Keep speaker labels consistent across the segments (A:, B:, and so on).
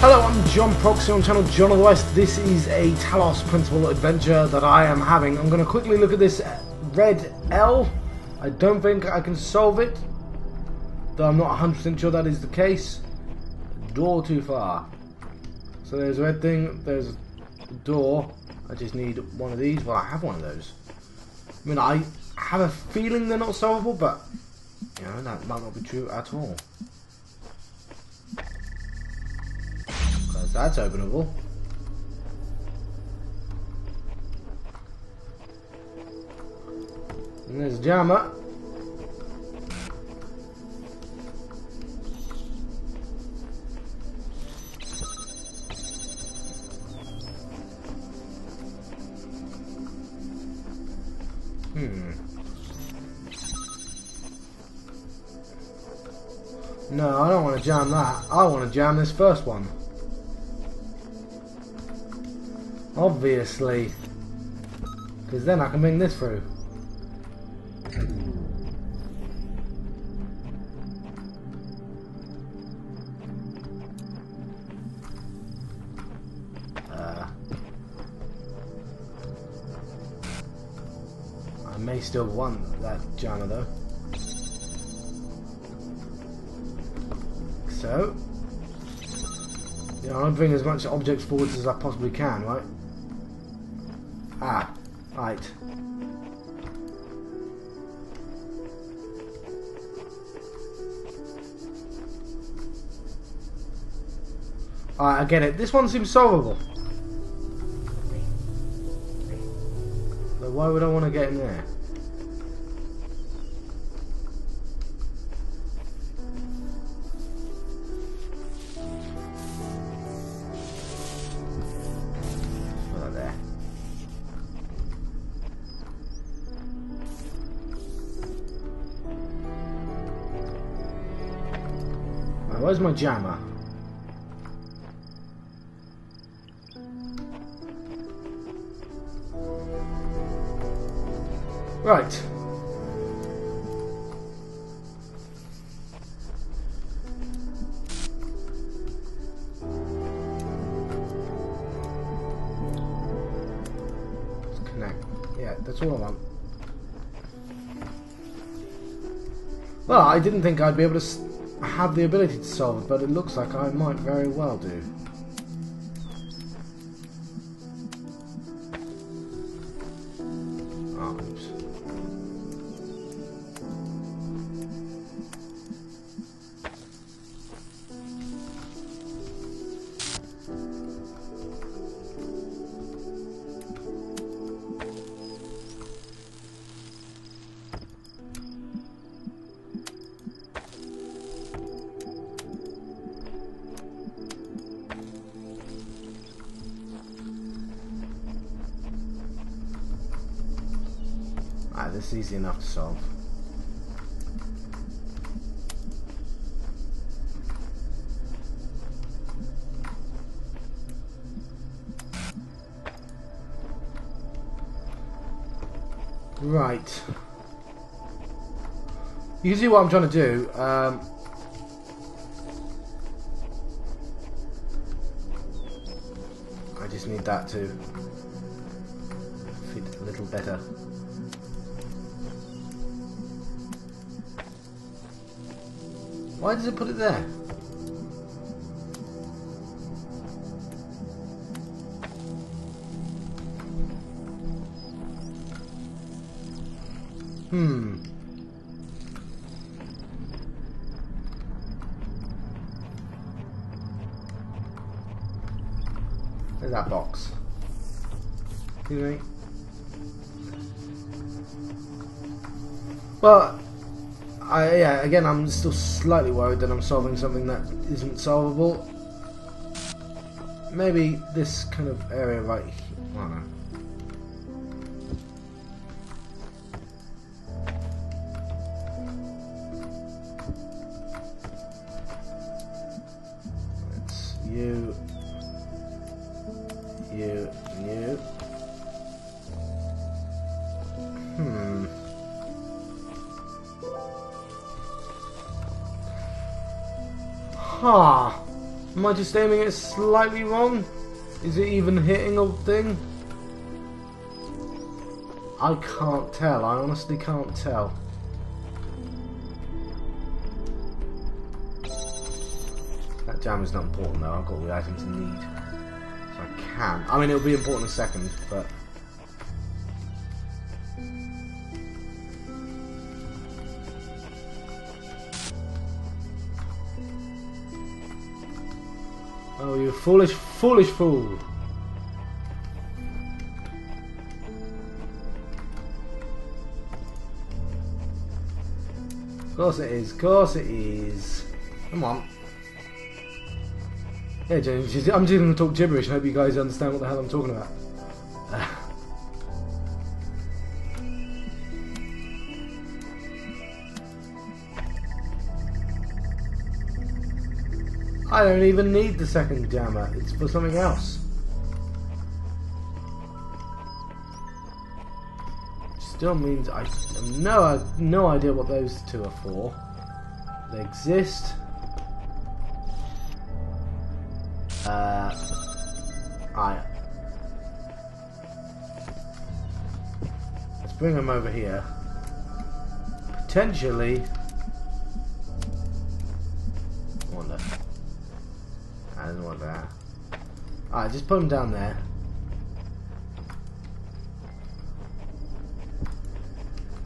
A: Hello, I'm John Proxy on channel John of the West. This is a Talos principal adventure that I am having. I'm going to quickly look at this red L. I don't think I can solve it, though I'm not 100% sure that is the case. Door too far. So there's a red thing, there's a door. I just need one of these. Well, I have one of those. I mean, I have a feeling they're not solvable, but you know, that might not be true at all. Because that's openable. And there's a jammer. No, I don't want to jam that. I want to jam this first one. Obviously. Because then I can bring this through. I may still want that jammer though. So, you know, I'm bring as much objects forward as I possibly can, right? Ah, right. Alright, I get it. This one seems solvable. But why would I want to get in there? Where's my jammer? Right. Let's connect. Yeah, that's all I want. Well, I didn't think I'd be able to have the ability to solve it, but it looks like I might very well do. Oh, oops. This is easy enough to solve. Right. You can see what I'm trying to do. I just need that to fit a little better. Why does it put it there? There's that box. Excuse me. Well, yeah, again, I'm still slightly worried that I'm solving something that isn't solvable. Maybe this kind of area right here. I don't know. It's you, you, and you. Ha! Am I just aiming it slightly wrong? Is it even hitting a thing? I can't tell. I honestly can't tell. That jam is not important though. I've got all the items I need. So I can. I mean, it'll be important in a second, but... Oh, you foolish, foolish fool! Of course it is, of course it is. Come on. Yeah, James, I'm just going to talk gibberish. I hope you guys understand what the hell I'm talking about. I don't even need the second jammer. It's for something else. Still means I have no idea what those two are for. They exist. Let's bring them over here. Potentially. I wonder. I don't want that. Alright, just put them down there.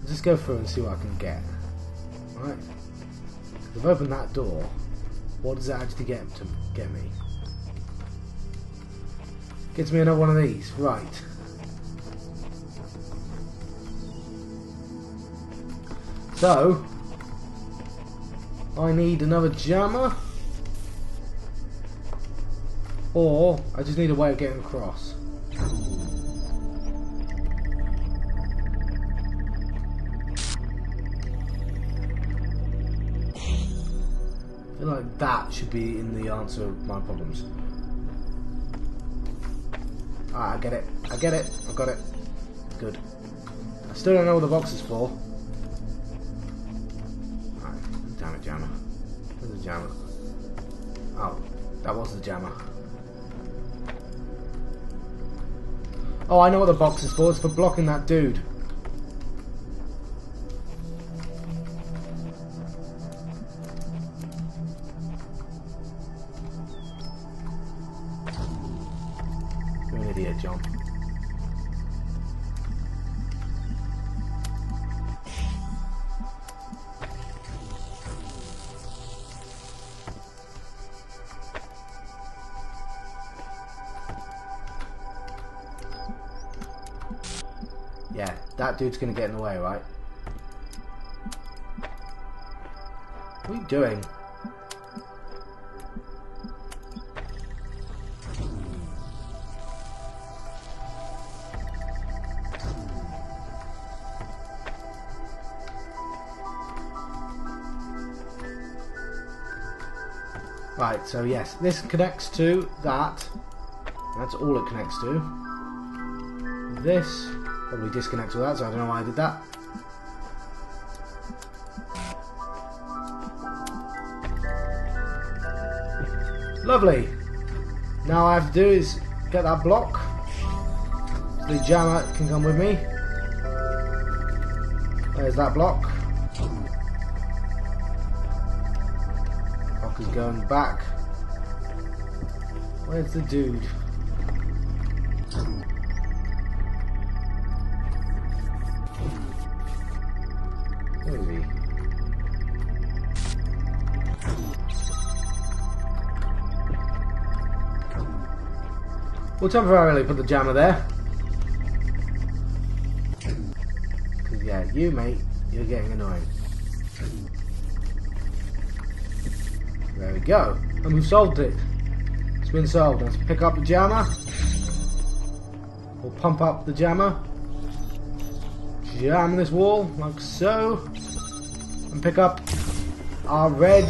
A: Just go through and see what I can get. Right. If I've opened that door, what does it actually get me? Gets me another one of these. Right. So I need another jammer, or I just need a way of getting across. I feel like that should be in the answer of my problems. Alright, I get it. I get it. I've got it. Good. I still don't know what the box is for. Alright, damn it, jammer. Where's the jammer? Oh, that was the jammer. Oh, I know what the box is for. It's for blocking that dude. You're an idiot, John. Yeah, that dude's gonna get in the way, right? What are you doing? Right, so yes, this connects to that. That's all it connects to. This probably disconnects all that, so I don't know why I did that. Lovely. Now all I have to do is get that block. The jammer can come with me. There's that block. Block is going back. Where's the dude? Where is he? We'll temporarily put the jammer there. Cause yeah, you mate, you're getting annoying. There we go. And we've solved it. It's been solved. Let's pick up the jammer. We'll pump up the jammer. Jam this wall like so. And pick up our red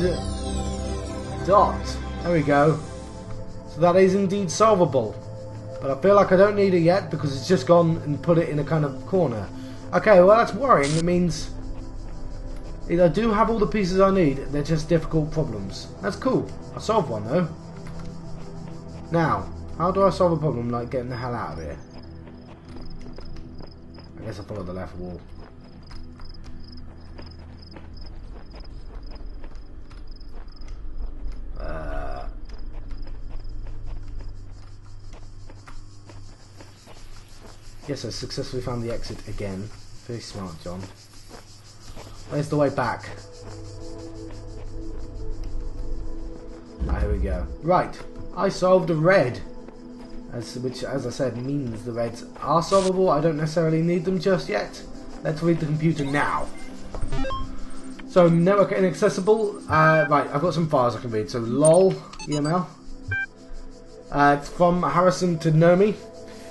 A: dot. There we go. So that is indeed solvable. But I feel like I don't need it yet because it's just gone and put it in a kind of corner. Okay, well that's worrying. It means I do have all the pieces I need. They're just difficult problems. That's cool. I solved one though. Now, how do I solve a problem like getting the hell out of here? I guess I follow the left wall. Yes, I successfully found the exit again. Very smart, John. Where's the way back? Ah, here we go. Right, I solved a red. Which, as I said, means the reds are solvable. I don't necessarily need them just yet. Let's read the computer now. So, network inaccessible. Right, I've got some files I can read. So, lol, email. It's from Harrison to Nomi.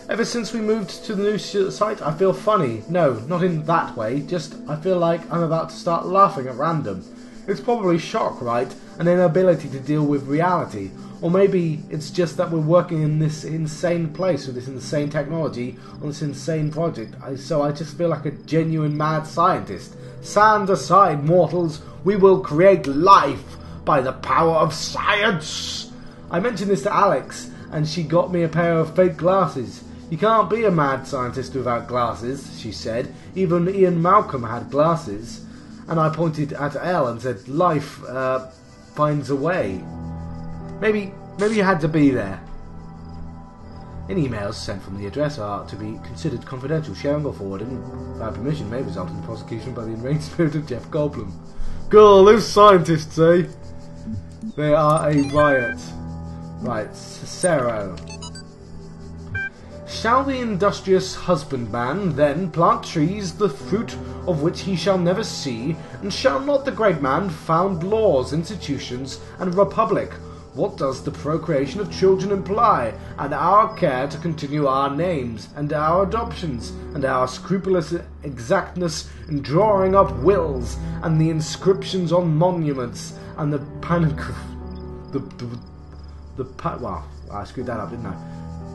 A: Ever since we moved to the new site, I feel funny. No, not in that way. Just, I feel like I'm about to start laughing at random. It's probably shock, right? An inability to deal with reality. Or maybe it's just that we're working in this insane place with this insane technology on this insane project. So I just feel like a genuine mad scientist. Stand aside, mortals. We will create life by the power of science. I mentioned this to Alex, and she got me a pair of fake glasses. You can't be a mad scientist without glasses, she said. Even Ian Malcolm had glasses. And I pointed at Elle and said, life finds a way. Maybe you had to be there. Any emails sent from the address are to be considered confidential. Sharing or forwarding without permission may result in prosecution by the enraged spirit of Jeff Goldblum. Girl, those scientists, eh? They are a riot. Right, Cicero. Shall the industrious husbandman then plant trees, the fruit of which he shall never see, and shall not the great man found laws, institutions, and a republic? What does the procreation of children imply, and our care to continue our names, and our adoptions, and our scrupulous exactness in drawing up wills, and the inscriptions on monuments, and the wow, I screwed that up, didn't I?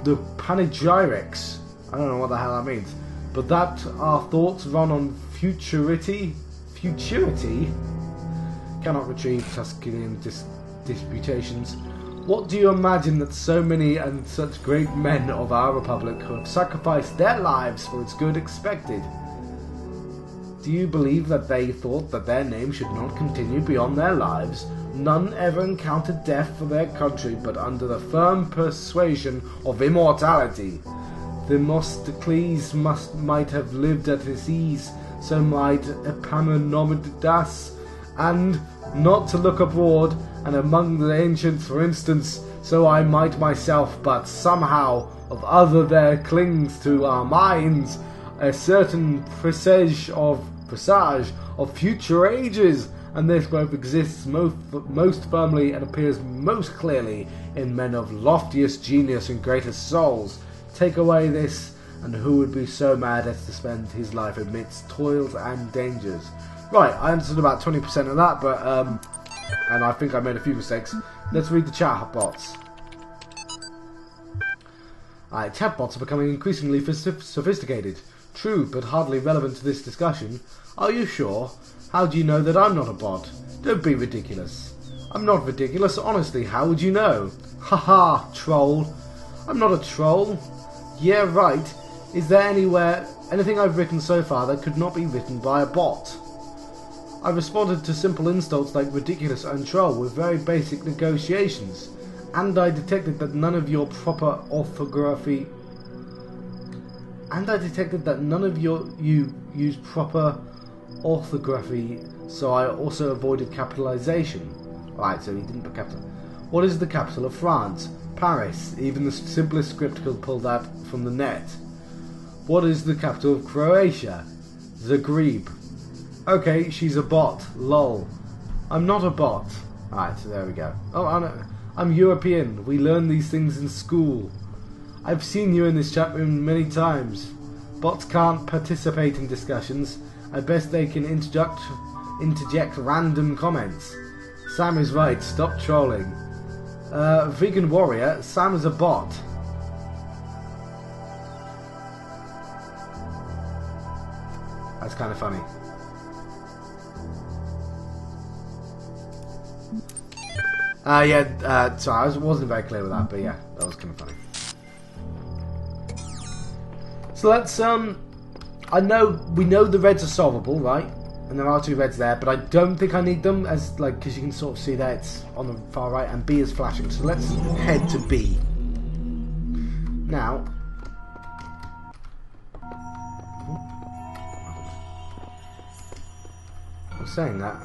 A: The panegyrics. I don't know what the hell that means. But that our thoughts run on futurity? Cannot retrieve Tusculian disputations. What do you imagine that so many and such great men of our republic who have sacrificed their lives for its good expected? Do you believe that they thought that their name should not continue beyond their lives? None ever encountered death for their country, but under the firm persuasion of immortality. Themistocles might have lived at his ease, so might Epaminondas, and not to look abroad, and among the ancients, for instance, so I might myself, but somehow of other there clings to our minds a certain presage of future ages, and this both exists most firmly and appears most clearly in men of loftiest genius and greatest souls. Take away this, and who would be so mad as to spend his life amidst toils and dangers? Right, I understood about 20% of that, but and I think I made a few mistakes. Let's read the chat bots. Chatbots are becoming increasingly sophisticated. True, but hardly relevant to this discussion. Are you sure? How do you know that I'm not a bot? Don't be ridiculous. I'm not ridiculous, honestly, how would you know? Haha, troll. I'm not a troll. Yeah, right. Is there anything I've written so far that could not be written by a bot? I responded to simple insults like ridiculous and troll with very basic negotiations, and I detected that none of your proper orthography. You use proper orthography, so I also avoided capitalization. Right, so he didn't put capital. What is the capital of France? Paris. Even the simplest script could pull that from the net. What is the capital of Croatia? Zagreb. Okay, she's a bot. Lol. I'm not a bot. Alright, so there we go. Oh, I'm European. We learn these things in school. I've seen you in this chat room many times. Bots can't participate in discussions. At best they can interject random comments. Sam is right, stop trolling. Vegan warrior, Sam is a bot. That's kind of funny. Yeah, sorry, I wasn't very clear with that, but yeah, that was kind of funny. So let's, we know the reds are solvable, right? And there are 2 reds there, but I don't think I need them, as, like, because you can sort of see that it's on the far right, and B is flashing. So let's head to B. Now... I'm saying that.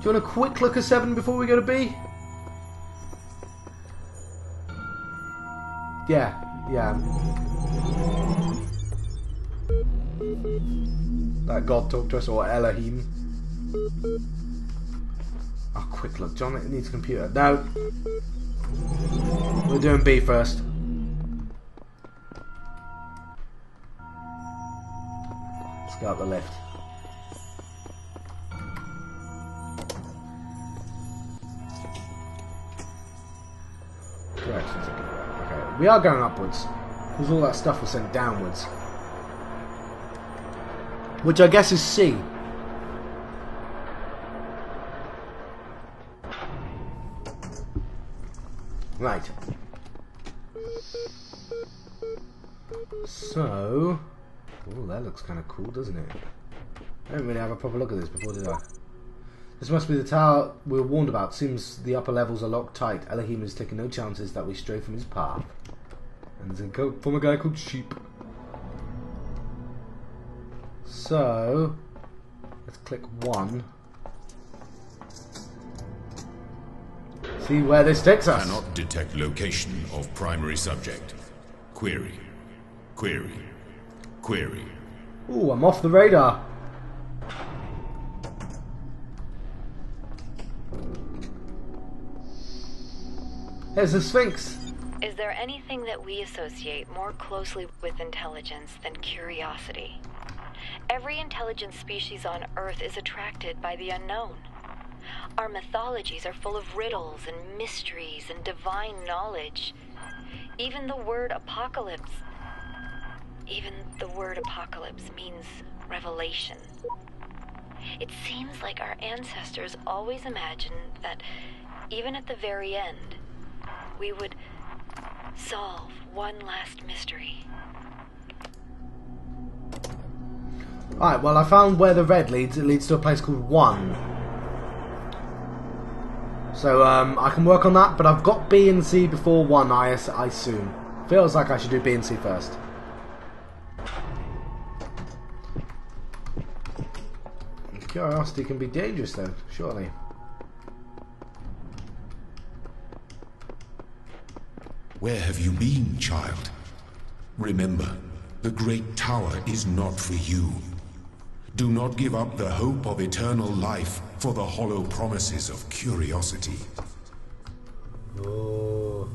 A: Do you want a quick look at 7 before we go to B? Yeah. That God talk to us, or Elohim. Oh, quick look. John needs a computer. No. We're doing B first. Let's go up the lift. Corrections. Okay, we are going upwards, because all that stuff was sent downwards. Which I guess is C. Right. So... oh, that looks kind of cool, doesn't it? I didn't really have a proper look at this before, did I? This must be the tower we were warned about. Seems the upper levels are locked tight. Elohim is taking no chances that we stray from his path. And it's from a guy called Sheep. So, let's click 1. See where this takes us.
B: Cannot detect location of primary subject. Query. Query. Query.
A: Ooh, I'm off the radar. There's the Sphinx.
C: Is there anything that we associate more closely with intelligence than curiosity? Every intelligent species on Earth is attracted by the unknown. Our mythologies are full of riddles and mysteries and divine knowledge. Even the word apocalypse means revelation. It seems like our ancestors always imagined that even at the very end, we would solve one last mystery.
A: Alright, well I found where the red leads. It leads to a place called 1. So I can work on that, but I've got B and C before 1, I assume. Feels like I should do B and C first. Curiosity can be dangerous though, surely.
B: Where have you been, child? Remember, the great tower is not for you. Do not give up the hope of eternal life for the hollow promises of curiosity.
A: Oh,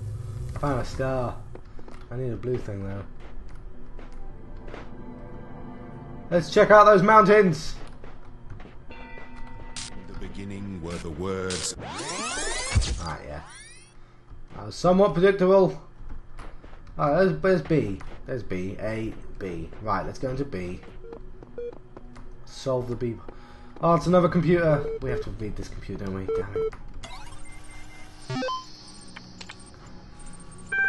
A: I found a star. I need a blue thing though. Let's check out those mountains.
B: In the beginning were the words.
A: Ah, yeah. That was somewhat predictable. Alright, there's B. There's B. A, B. Right, let's go into B. Solve the B. Oh, it's another computer. We have to read this computer, don't we? Damn it.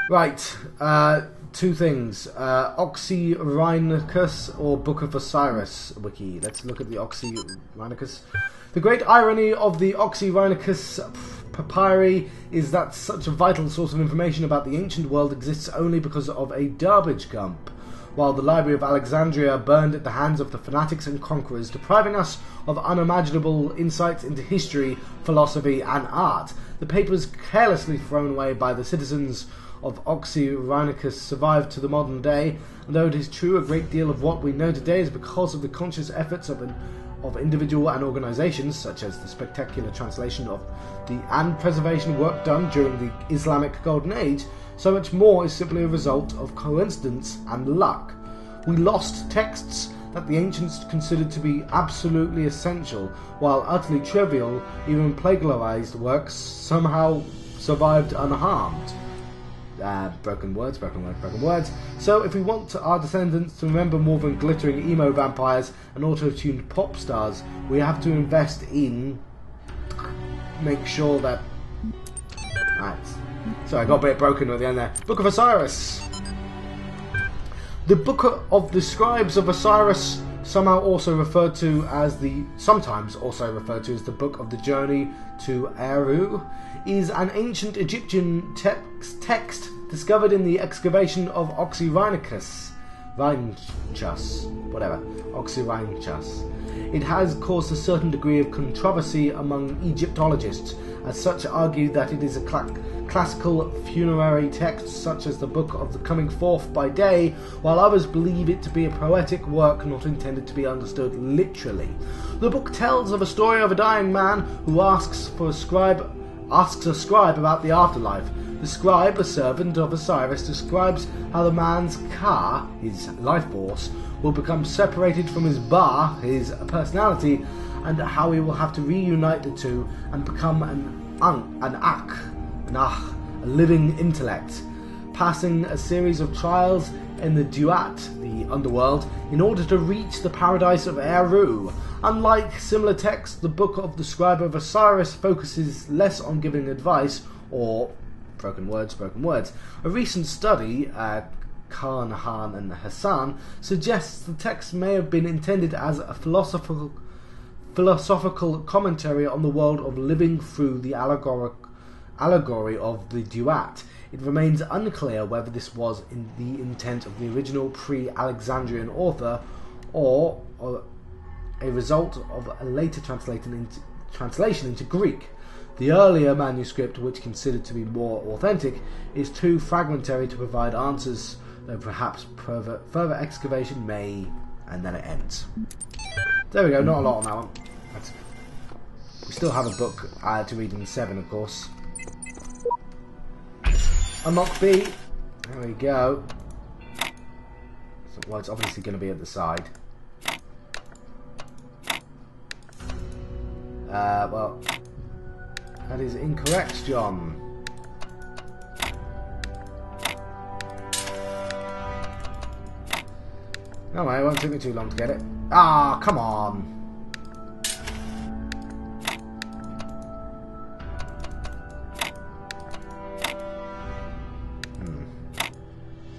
A: Right. 2 things. Oxyrhynchus or Book of Osiris wiki. Let's look at the Oxyrhynchus. The great irony of the Oxyrhynchus papyri is that such a vital source of information about the ancient world exists only because of a garbage dump, while the Library of Alexandria burned at the hands of the fanatics and conquerors, depriving us of unimaginable insights into history, philosophy, and art. The papers carelessly thrown away by the citizens of Oxyrhynchus survived to the modern day, and though it is true a great deal of what we know today is because of the conscious efforts of individual and organizations, such as the spectacular translation of and preservation work done during the Islamic Golden Age, so much more is simply a result of coincidence and luck. We lost texts that the ancients considered to be absolutely essential, while utterly trivial, even plagiarized works somehow survived unharmed. Broken words. So if we want our descendants to remember more than glittering emo vampires and auto-tuned pop stars, we have to invest in... make sure that Right. So I got a bit broken at the end there. Book of Osiris. The Book of the Scribes of Osiris, sometimes also referred to as the Book of the Journey to Eru, is an ancient Egyptian text discovered in the excavation of Oxyrhynchus. It has caused a certain degree of controversy among Egyptologists, as such argue that it is a classical funerary text such as the Book of the Coming Forth by Day, while others believe it to be a poetic work not intended to be understood literally. The book tells of a story of a dying man who asks a scribe about the afterlife. The scribe, a servant of Osiris, describes how the man's ka, his life force, will become separated from his ba, his personality, and how he will have to reunite the two and become a living intellect, passing a series of trials in the Duat, the underworld, in order to reach the paradise of Eru. Unlike similar texts, the Book of the Scribe of Osiris focuses less on giving advice, or broken words. A recent study, Khan and Hassan, suggests the text may have been intended as a philosophical commentary on the world of living through the allegory of the Duat. It remains unclear whether this was in the intent of the original pre-Alexandrian author or a result of a later translation into Greek. The earlier manuscript, which considered to be more authentic, is too fragmentary to provide answers, though perhaps further excavation may... and then it ends. There we go, not a lot on that one. We still have a book to read in 7, of course. Unlock B. There we go. So, well, it's obviously going to be at the side. Well, that is incorrect, John. No way, it won't take me too long to get it. Ah, come on.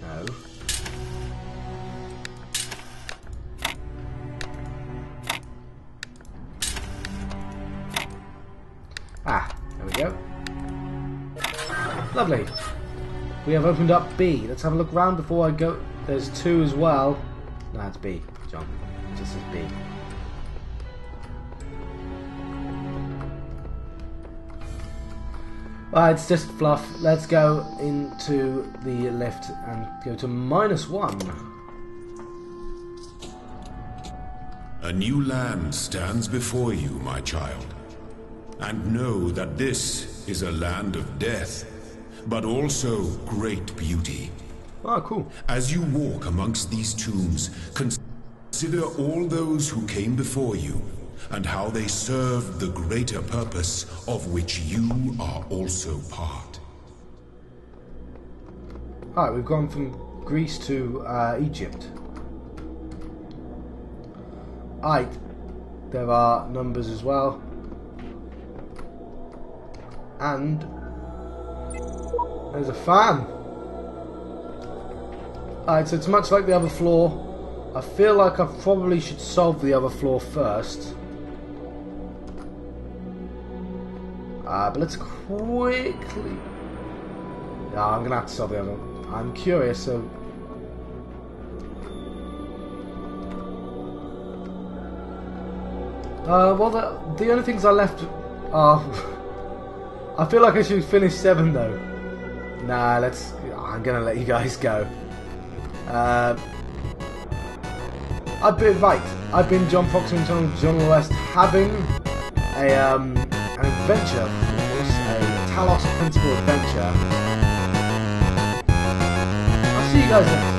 A: No. Ah, there we go. Lovely. We have opened up B. Let's have a look around before I go. There's 2 as well. No, it's B, John. It just says B. It's just fluff. Let's go into the lift and go to -1.
B: A new land stands before you, my child. And know that this is a land of death, but also great beauty.
A: Oh, cool.
B: As you walk amongst these tombs, consider all those who came before you, and how they served the greater purpose of which you are also part.
A: Alright, we've gone from Greece to Egypt. Alright, there are numbers as well. And there's a fan. Alright, so it's much like the other floor. I feel like I probably should solve the other floor first. But let's quickly... No, I'm going to have to solve the other one. I'm curious, so... well, the only things I left are... I feel like I should finish 7 though. Nah, I'm going to let you guys go. I've been John Foxman, John West, having an adventure, of course, a Talos principal adventure. I'll see you guys next.